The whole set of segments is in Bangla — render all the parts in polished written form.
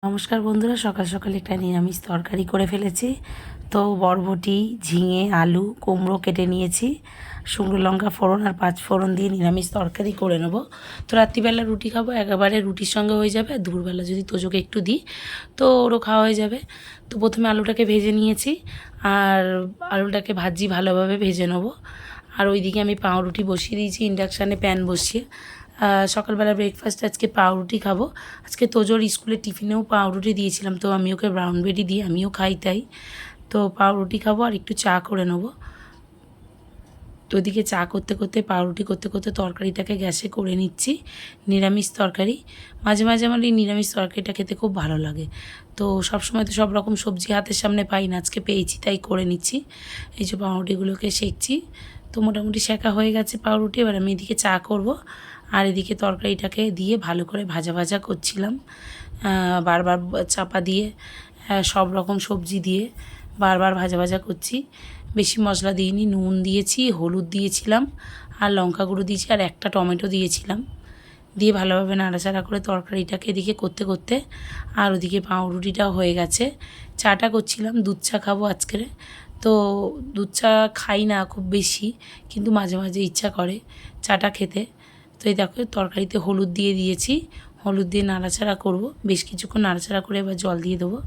নমস্কার বন্ধুরা, সকাল সকাল একটা নিরামিষ তরকারি করে ফেলেছি। তো বরবটি, ঝিঙে, আলু, কুমড়ো কেটে নিয়েছি। শুকনো লঙ্কা ফোড়ন আর 5 ফোড়ন দিয়ে নিরামিষ তরকারি করে নেব। তো রাত্রিবেলা রুটি খাবো, একেবারে রুটির সঙ্গে হয়ে যাবে। আর দুপুরবেলা যদি তোজোকে একটু দিই তো ওরও খাওয়া হয়ে যাবে। তো প্রথমে আলুটাকে ভেজে নিয়েছি, আর আলুটাকে ভাজি ভালোভাবে ভেজে নেব। আর ওইদিকে আমি পাউরুটি বসিয়ে দিয়েছি ইন্ডাকশানে, প্যান বসিয়ে। সকালবেলা ব্রেকফাস্ট আজকে পাউরুটি খাবো। আজকে তোজোর স্কুলের টিফিনেও পাউরুটি দিয়েছিলাম, তো আমি ওকে ব্রাউন ব্রেডই দিই, আমিও খাই তাই। তো পাউরুটি খাবো আর একটু চা করে নেবো। তো ওদিকে চা করতে করতে, পাউরুটি করতে করতে তরকারিটাকে গ্যাসে করে নিচ্ছি। নিরামিষ তরকারি, মাঝে মাঝে আমার এই নিরামিষ তরকারিটা খেতে খুব ভালো লাগে। তো সবসময় তো সব রকম সবজি হাতের সামনে পাই না, আজকে পেয়েছি তাই করে নিচ্ছি। এই যে পাউরুটিগুলোকে সেঁকছি। তো মোটামুটি সেঁকা হয়ে গেছে পাউরুটি। এবার আমি এদিকে চা করব, আর এদিকে তরকারিটাকে দিয়ে ভালো করে ভাজা ভাজা করছিলাম। বারবার চাপা দিয়ে, সব রকম সবজি দিয়ে বারবার ভাজা ভাজা করছি। বেশি মশলা দিইনি, নুন দিয়েছি, হলুদ দিয়েছিলাম, আর লঙ্কা গুঁড়ো দিয়েছি, আর একটা টমেটো দিয়েছিলাম। দিয়ে ভালোভাবে নাড়াচাড়া করে তরকারিটাকে এদিকে করতে করতে, আর ওদিকে পাউরুটিটাও হয়ে গেছে। চাটা করছিলাম, দুধ চা খাবো আজকের। তো দুধ চা খাই না খুব বেশি, কিন্তু মাঝে মাঝে ইচ্ছা করে চাটা খেতে। তো এই দেখো তরকারিতে হলুদ দিয়ে দিয়েছি, হলুদ দিয়ে নাড়াচাড়া করব। বেশ কিছুক্ষণ নাড়াচাড়া করে এবার জল দিয়ে দেবো।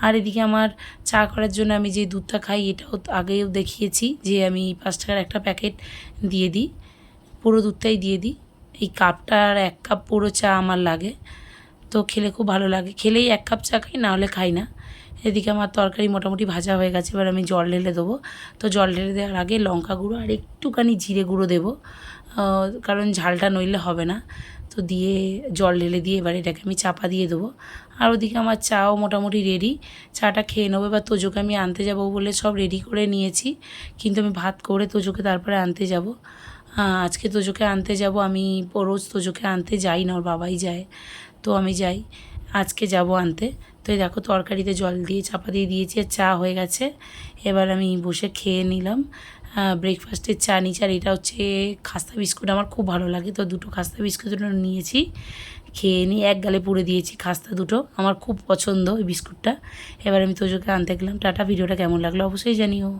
আর এদিকে আমার চা করার জন্য আমি যে দুধটা খাই, এটাও আগেও দেখিয়েছি যে আমি 5 টাকার একটা প্যাকেট দিয়ে দিই, পুরো দুধটাই দিয়ে দিই। এই কাপটার 1 কাপ পুরো চা আমার লাগে। তো খেলে খুব ভালো লাগে, খেলেই 1 কাপ চা খাই, না হলে খাই না। এদিকে আমার তরকারি মোটামুটি ভাজা হয়ে গেছে, এবার আমি জল ঢেলে দেবো। তো জল ঢেলে দেওয়ার আগে লঙ্কা গুঁড়ো আর একটুখানি জিরে গুঁড়ো দেবো, কারণ ঝালটা নইলে হবে না। তো দিয়ে জল ঢেলে দিয়ে এবার এটাকে আমি চাপা দিয়ে দেবো। আর ওদিকে আমার চাও মোটামুটি রেডি, চাটা খেয়ে নেবো। এবার তোজোকে আমি আনতে যাব বলে সব রেডি করে নিয়েছি, কিন্তু আমি ভাত করে তোজোকে তারপরে আনতে যাব। আজকে তোজোকে আনতে যাব আমি, রোজ তোজোকে আনতে যাই না, ওর বাবাই যায়। তো আমি যাই, আজকে যাব আনতে। তো এই দেখো তরকারিতে জল দিয়ে চাপা দিয়ে দিয়েছি, আর চা হয়ে গেছে। এবার আমি বসে খেয়ে নিলাম। ব্রেকফাস্টের চা নিয়েছি, আর এটা হচ্ছে খাস্তা বিস্কুট, আমার খুব ভালো লাগে। তো 2টো খাস্তা বিস্কুট নিয়েছি, খেয়ে নিয়ে এক গালে পুড়ে দিয়েছি খাস্তা দুটো, আমার খুব পছন্দ ওই বিস্কুটটা। এবার আমি তোজোকে আনতে গেলাম। টাটা। ভিডিওটা কেমন লাগলো অবশ্যই জানিও।